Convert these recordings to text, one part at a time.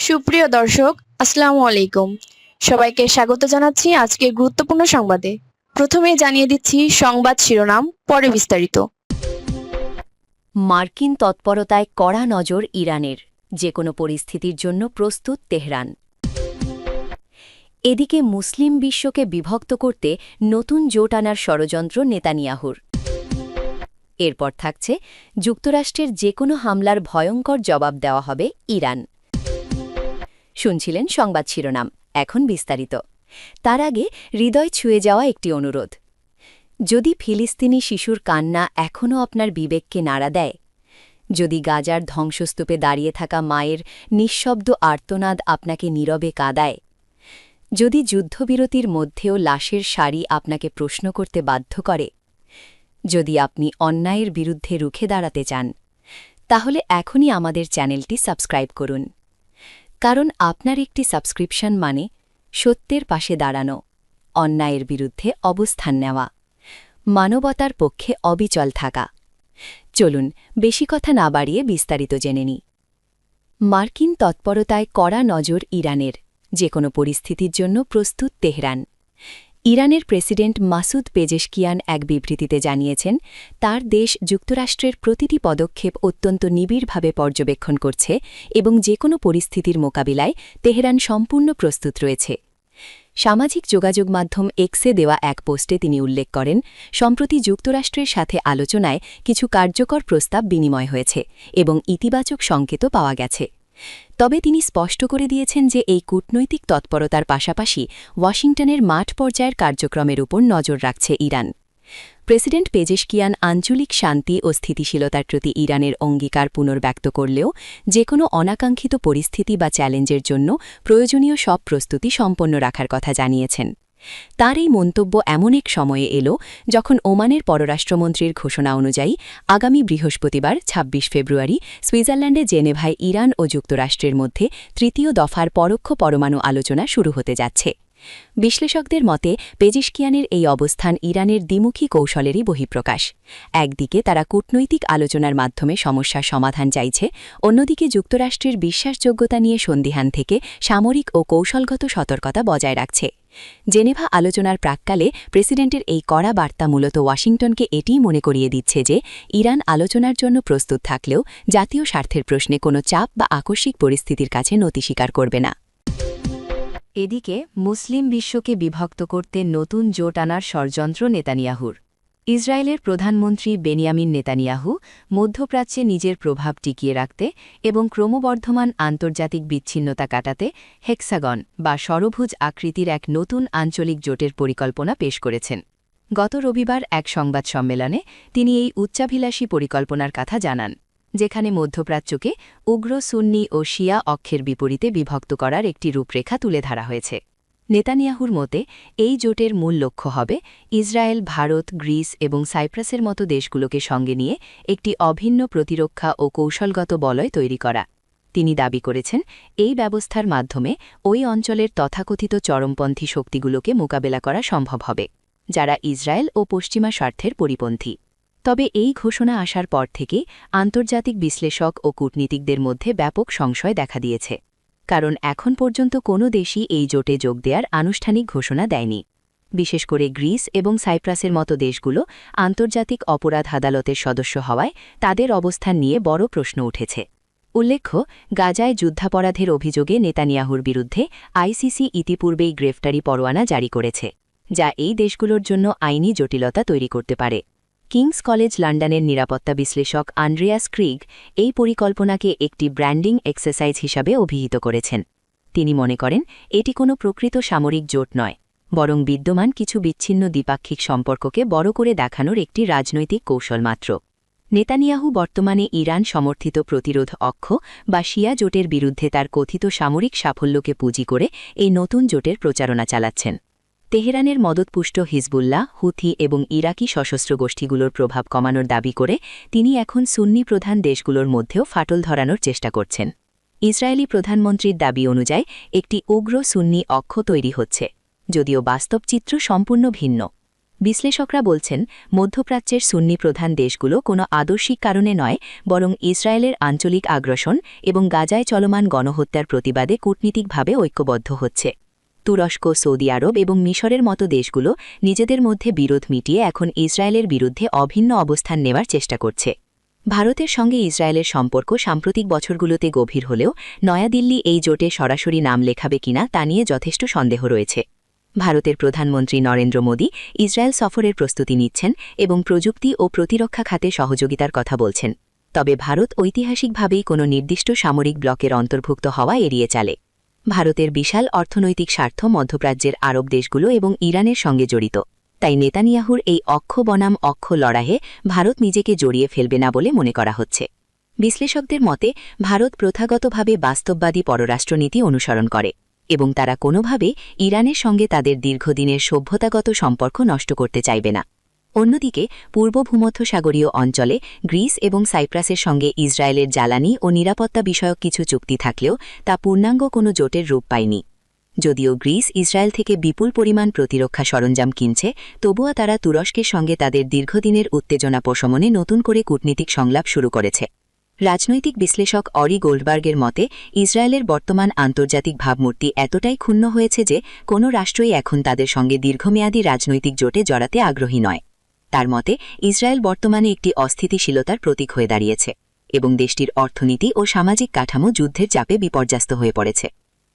সুপ্রিয় দর্শক, আসসালামু আলাইকুম। সবাইকে স্বাগত জানাচ্ছি আজকের গুরুত্বপূর্ণ সংবাদে। প্রথমেই জানিয়ে দিচ্ছি সংবাদ শিরোনাম, পরে বিস্তারিত। মার্কিন তৎপরতায় কড়া নজর ইরানের, যে কোনো পরিস্থিতির জন্য প্রস্তুত তেহরান। এদিকে মুসলিম বিশ্বকে বিভক্ত করতে নতুন জোট আনার ষড়যন্ত্র নেতানিয়াহুর। এরপর থাকছে যুক্তরাষ্ট্রের যে কোনো হামলার ভয়ঙ্কর জবাব দেওয়া হবে ইরান। শুনছিলেন সংবাদ শিরোনাম, এখন বিস্তারিত। তার আগে হৃদয় ছুঁয়ে যাওয়া একটি অনুরোধ। যদি ফিলিস্তিনি শিশুর কান্না এখনও আপনার বিবেককে নাড়া দেয়, যদি গাজার ধ্বংসস্তূপে দাঁড়িয়ে থাকা মায়ের নিঃশব্দ আর্তনাদ আপনাকে নীরবে কাঁদায়, যদি যুদ্ধবিরতির মধ্যেও লাশের সারি আপনাকে প্রশ্ন করতে বাধ্য করে, যদি আপনি অন্যায়ের বিরুদ্ধে রুখে দাঁড়াতে চান, তাহলে এখনই আমাদের চ্যানেলটি সাবস্ক্রাইব করুন। কারণ আপনার একটি সাবস্ক্রিপশন মানে সত্যের পাশে দাঁড়ানো, অন্যায়ের বিরুদ্ধে অবস্থান নেওয়া, মানবতার পক্ষে অবিচল থাকা। চলুন বেশি কথা না বাড়িয়ে বিস্তারিত জেনে নিই। মার্কিন তৎপরতায় কড়া নজর ইরানের, যে কোনো পরিস্থিতির জন্য প্রস্তুত তেহরান। ইরানের প্রেসিডেন্ট মাসুদ পেজেশকিয়ান এক বিবৃতিতে জানিয়েছেন, তার দেশ যুক্তরাষ্ট্রের প্রতিটি পদক্ষেপ অত্যন্ত নিবিড়ভাবে পর্যবেক্ষণ করছে এবং যে কোনো পরিস্থিতির মোকাবিলায় তেহরান সম্পূর্ণ প্রস্তুত রয়েছে। সামাজিক যোগাযোগ মাধ্যম এক্সে দেওয়া এক পোস্টে তিনি উল্লেখ করেন, সম্প্রতি যুক্তরাষ্ট্রের সাথে আলোচনায় কিছু কার্যকর প্রস্তাব বিনিময় হয়েছে এবং ইতিবাচক সংকেতও পাওয়া গেছে। তবে তিনি স্পষ্ট করে দিয়েছেন যে এই কূটনৈতিক তৎপরতার পাশাপাশি ওয়াশিংটনের মাঠ পর্যায়ের কার্যক্রমের উপর নজর রাখছে ইরান। প্রেসিডেন্ট পেজেশকিয়ান আঞ্চলিক শান্তি ও স্থিতিশীলতার প্রতি ইরানের অঙ্গীকার পুনর্ব্যক্ত করলেও যে কোনো অনাকাঙ্ক্ষিত পরিস্থিতি বা চ্যালেঞ্জের জন্য প্রয়োজনীয় সব প্রস্তুতি সম্পন্ন রাখার কথা জানিয়েছেন। তার এই মন্তব্য এমন এক সময়ে এলো যখন ওমানের পররাষ্ট্রমন্ত্রীর ঘোষণা অনুযায়ী আগামী বৃহস্পতিবার ২৬ ফেব্রুয়ারি সুইজারল্যান্ডে জেনেভায় ইরান ও যুক্তরাষ্ট্রের মধ্যে তৃতীয় দফার পরোক্ষ পরমাণু আলোচনা শুরু হতে যাচ্ছে। বিশ্লেষকদের মতে পেজেশকিয়ানের এই অবস্থান ইরানের দ্বিমুখী কৌশলেরই বহিঃপ্রকাশ। একদিকে তারা কূটনৈতিক আলোচনার মাধ্যমে সমস্যার সমাধান চাইছে, অন্যদিকে যুক্তরাষ্ট্রের বিশ্বাসযোগ্যতা নিয়ে সন্দিহান থেকে সামরিক ও কৌশলগত সতর্কতা বজায় রাখছে। জেনেভা আলোচনার প্রাক্কালে প্রেসিডেন্টের এই কড়া বার্তা মূলত ওয়াশিংটনকে এটিই মনে করিয়ে দিচ্ছে যে ইরান আলোচনার জন্য প্রস্তুত থাকলেও জাতীয় স্বার্থের প্রশ্নে কোনো চাপ বা আকস্মিক পরিস্থিতির কাছে নতি স্বীকার করবে না। এদিকে মুসলিম বিশ্বকে বিভক্ত করতে নতুন জোট আনার ষড়যন্ত্র নেতানিয়াহুর। ইসরায়েলের প্রধানমন্ত্রী বেনিয়ামিন নেতানিয়াহু মধ্যপ্রাচ্যে নিজের প্রভাব টিকিয়ে রাখতে এবং ক্রমবর্ধমান আন্তর্জাতিক বিচ্ছিন্নতা কাটাতে হেক্সাগন বা ষড়ভুজ আকৃতির এক নতুন আঞ্চলিক জোটের পরিকল্পনা পেশ করেছেন। গত রবিবার এক সংবাদ সম্মেলনে তিনি এই উচ্চাভিলাষী পরিকল্পনার কথা জানান, যেখানে মধ্যপ্রাচ্যকে উগ্র সুন্নি ও শিয়া অক্ষের বিপরীতে বিভক্ত করার একটি রূপরেখা তুলে ধরা হয়েছে। নেতানিয়াহুর মতে এই জোটের মূল লক্ষ্য হবে ইসরায়েল, ভারত, গ্রিস এবং সাইপ্রাসের মতো দেশগুলোকে সঙ্গে নিয়ে একটি অভিন্ন প্রতিরক্ষা ও কৌশলগত বলয় তৈরি করা। তিনি দাবি করেছেন, এই ব্যবস্থার মাধ্যমে ওই অঞ্চলের তথাকথিত চরমপন্থী শক্তিগুলোকে মোকাবেলা করা সম্ভব হবে, যারা ইসরায়েল ও পশ্চিমা স্বার্থের পরিপন্থী। তবে এই ঘোষণা আসার পর থেকেই আন্তর্জাতিক বিশ্লেষক ও কূটনীতিকদের মধ্যে ব্যাপক সংশয় দেখা দিয়েছে, কারণ এখন পর্যন্ত কোনো দেশই এই জোটে যোগ দেওয়ার আনুষ্ঠানিক ঘোষণা দেয়নি। বিশেষ করে গ্রিস এবং সাইপ্রাসের মতো দেশগুলো আন্তর্জাতিক অপরাধ আদালতের সদস্য হওয়ায় তাদের অবস্থান নিয়ে বড় প্রশ্ন উঠেছে। উল্লেখ্য, গাজায় যুদ্ধাপরাধের অভিযোগে নেতানিয়াহুর বিরুদ্ধে আইসিসি ইতিপূর্বেই গ্রেফতারি পরোয়ানা জারি করেছে, যা এই দেশগুলোর জন্য আইনি জটিলতা তৈরি করতে পারে। কিংস কলেজ লন্ডনের নিরাপত্তা বিশ্লেষক আন্ড্রিয়াস ক্রিগ এই পরিকল্পনাকে একটি ব্র্যান্ডিং এক্সারসাইজ হিসাবে অভিহিত করেছেন। তিনি মনে করেন, এটি কোনো প্রকৃত সামরিক জোট নয়, বরং বিদ্যমান কিছু বিচ্ছিন্ন দ্বিপাক্ষিক সম্পর্ককে বড় করে দেখানোর একটি রাজনৈতিক কৌশল মাত্র। নেতানিয়াহু বর্তমানে ইরান সমর্থিত প্রতিরোধ অক্ষ বা শিয়া জোটের বিরুদ্ধে তার কথিত সামরিক সাফল্যকে পুঁজি করে এই নতুন জোটের প্রচারণা চালাচ্ছেন। তেহরানের মদতপুষ্ট হিজবুল্লাহ, হুথি এবং ইরাকি সশস্ত্র গোষ্ঠীগুলোর প্রভাব কমানোর দাবি করে তিনি এখন সুন্নি প্রধান দেশগুলোর মধ্যেও ফাটল ধরানোর চেষ্টা করছেন। ইসরায়েলি প্রধানমন্ত্রীর দাবি অনুযায়ী একটি উগ্র সুন্নি অক্ষ তৈরি হচ্ছে, যদিও বাস্তব চিত্র সম্পূর্ণ ভিন্ন। বিশ্লেষকরা বলছেন মধ্যপ্রাচ্যের সুন্নি প্রধান দেশগুলো কোনো আদর্শিক কারণে নয়, বরং ইসরায়েলের আঞ্চলিক আগ্রাসন এবং গাজায় চলমান গণহত্যার প্রতিবাদে কূটনীতিকভাবে ঐক্যবদ্ধ হচ্ছে। তুরস্ক, সৌদি আরব এবং মিশরের মতো দেশগুলো নিজেদের মধ্যে বিরোধ মিটিয়ে এখন ইসরায়েলের বিরুদ্ধে অভিন্ন অবস্থান নেওয়ার চেষ্টা করছে। ভারতের সঙ্গে ইসরায়েলের সম্পর্ক সাম্প্রতিক বছরগুলোতে গভীর হলেও নয়াদিল্লি এই জোটে সরাসরি নাম লেখাবে কিনা তা নিয়ে যথেষ্ট সন্দেহ রয়েছে। ভারতের প্রধানমন্ত্রী নরেন্দ্র মোদী ইসরায়েল সফরের প্রস্তুতি নিচ্ছেন এবং প্রযুক্তি ও প্রতিরক্ষা খাতে সহযোগিতার কথা বলছেন। তবে ভারত ঐতিহাসিকভাবেই কোনো নির্দিষ্ট সামরিক ব্লকের অন্তর্ভুক্ত হওয়া এড়িয়ে চলে। ভারতের বিশাল অর্থনৈতিক স্বার্থ মধ্যপ্রাচ্যের আরব দেশগুলো এবং ইরানের সঙ্গে জড়িত। তাই নেতানিয়াহুর এই অক্ষ বনাম অক্ষ লড়াইয়ে ভারত নিজেকে জড়িয়ে ফেলবে না বলে মনে করা হচ্ছে। বিশ্লেষকদের মতে ভারত প্রথাগতভাবে বাস্তববাদী পররাষ্ট্রনীতি অনুসরণ করে এবং তারা কোনোভাবে ইরানের সঙ্গে তাদের দীর্ঘদিনের সভ্যতাগত সম্পর্ক নষ্ট করতে চাইবে না। অন্যদিকে পূর্ব ভূমধ্যসাগরীয় অঞ্চলে গ্রিস এবং সাইপ্রাসের সঙ্গে ইসরায়েলের জ্বালানি ও নিরাপত্তা বিষয়ক কিছু চুক্তি থাকলেও তা পূর্ণাঙ্গ কোনো জোটের রূপ পায়নি। যদিও গ্রিস ইসরায়েল থেকে বিপুল পরিমাণ প্রতিরক্ষা সরঞ্জাম কিনছে, তবুও তারা তুরস্কের সঙ্গে তাদের দীর্ঘদিনের উত্তেজনা প্রশমনে নতুন করে কূটনীতিক সংলাপ শুরু করেছে। রাজনৈতিক বিশ্লেষক অরি গোল্ডবার্গের মতে ইসরায়েলের বর্তমান আন্তর্জাতিক ভাবমূর্তি এতটাই ক্ষুণ্ণ হয়েছে যে কোনো রাষ্ট্রই এখন তাদের সঙ্গে দীর্ঘমেয়াদী রাজনৈতিক জোটে জড়াতে আগ্রহী নয়। তার মতে ইসরায়েল বর্তমানে একটি অস্থিতিশীলতার প্রতীক হয়ে দাঁড়িয়েছে এবং দেশটির অর্থনীতি ও সামাজিক কাঠামো যুদ্ধের চাপে বিপর্যস্ত হয়ে পড়েছে।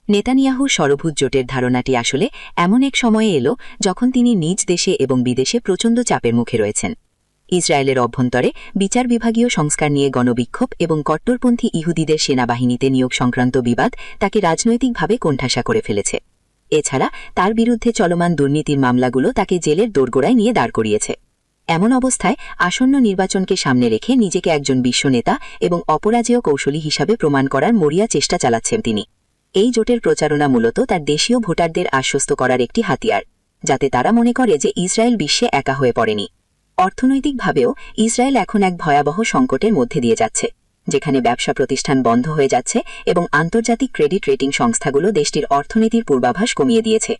নেতানিয়াহুর সরভূত জোটের ধারণাটি আসলে এমন এক সময়ে এলো যখন তিনি নিজ দেশে এবং বিদেশে প্রচণ্ড চাপের মুখে রয়েছেন। ইসরায়েলের অভ্যন্তরে বিচার বিভাগীয় সংস্কার নিয়ে গণবিক্ষোভ এবং কট্টরপন্থী ইহুদিদের সেনাবাহিনীতে নিয়োগ সংক্রান্ত বিবাদ তাকে রাজনৈতিকভাবে কোণঠাসা করে ফেলেছে। এছাড়া তার বিরুদ্ধে চলমান দুর্নীতির মামলাগুলো তাকে জেলের দোরগোড়ায় নিয়ে দাঁড় করিয়েছে। এমন অবস্থায় আসন্ন নির্বাচনকে সামনে রেখে নিজেকে একজন বিশ্বনেতা এবং অপরাজেয় কৌশলী হিসাবে প্রমাণ করার মরিয়া চেষ্টা চালাচ্ছেন তিনি। এই জোটের প্রচারণা মূলত তার দেশীয় ভোটারদের আশ্বস্ত করার একটি হাতিয়ার, যাতে তারা মনে করে যে ইসরায়েল বিশ্বে একা হয়ে পড়েনি। অর্থনৈতিকভাবেও ইসরায়েল এখন এক ভয়াবহ সংকটের মধ্যে দিয়ে যাচ্ছে, যেখানে ব্যবসা প্রতিষ্ঠান বন্ধ হয়ে যাচ্ছে এবং আন্তর্জাতিক ক্রেডিট রেটিং সংস্থাগুলো দেশটির অর্থনীতির পূর্বাভাস কমিয়ে দিয়েছে।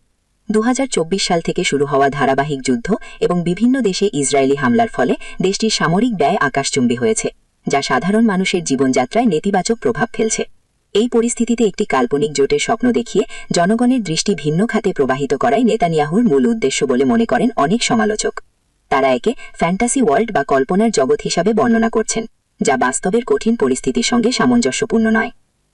2024 সাল থেকে শুরু হওয়া ধারাবাহিক যুদ্ধ এবং বিভিন্ন দেশে ইসরায়েলি হামলার ফলে দেশটির সামরিক ব্যয় আকাশচুম্বী হয়েছে, যা সাধারণ মানুষের জীবনযাত্রায় নেতিবাচক প্রভাব ফেলছে। এই পরিস্থিতিতে একটি কাল্পনিক জোটের স্বপ্ন দেখিয়ে জনগণের দৃষ্টি ভিন্ন খাতে প্রবাহিত করাই নেতানিয়াহুর মূল উদ্দেশ্য বলে মনে করেন অনেক সমালোচক। তারা একে ফ্যান্টাসি ওয়ার্ল্ড বা কল্পনার জগৎ হিসাবে বর্ণনা করছেন, যা বাস্তবের কঠিন পরিস্থিতির সঙ্গে সামঞ্জস্যপূর্ণ নয়।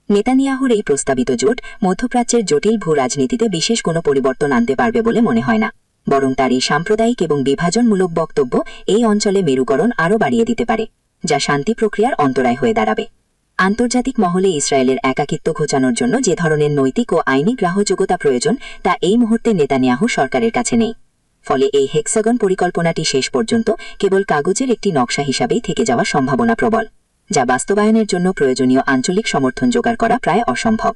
নেতানিয়াহুর এই প্রস্তাবিত জোট মধ্যপ্রাচ্যের জটিল ভূ রাজনীতিতে বিশেষ কোনো পরিবর্তন আনতে পারবে বলে মনে হয় না, বরং তার এই সাম্প্রদায়িক এবং বিভাজনমূলক বক্তব্য এই অঞ্চলে মেরুকরণ আরও বাড়িয়ে দিতে পারে, যা শান্তি প্রক্রিয়ার অন্তরায় হয়ে দাঁড়াবে। আন্তর্জাতিক মহলে ইসরায়েলের একাকিত্ব ঘোচানোর জন্য যে ধরনের নৈতিক ও আইনি গ্রাহ্যযোগ্যতা প্রয়োজন তা এই মুহূর্তে নেতানিয়াহু সরকারের কাছে নেই। ফলে এই হেক্সাগন পরিকল্পনাটি শেষ পর্যন্ত কেবল কাগজের একটি নকশা হিসাবেই থেকে যাওয়ার সম্ভাবনা প্রবল, যা বাস্তবায়নের জন্য প্রয়োজনীয় আঞ্চলিক সমর্থন জোগাড় করা প্রায় অসম্ভব।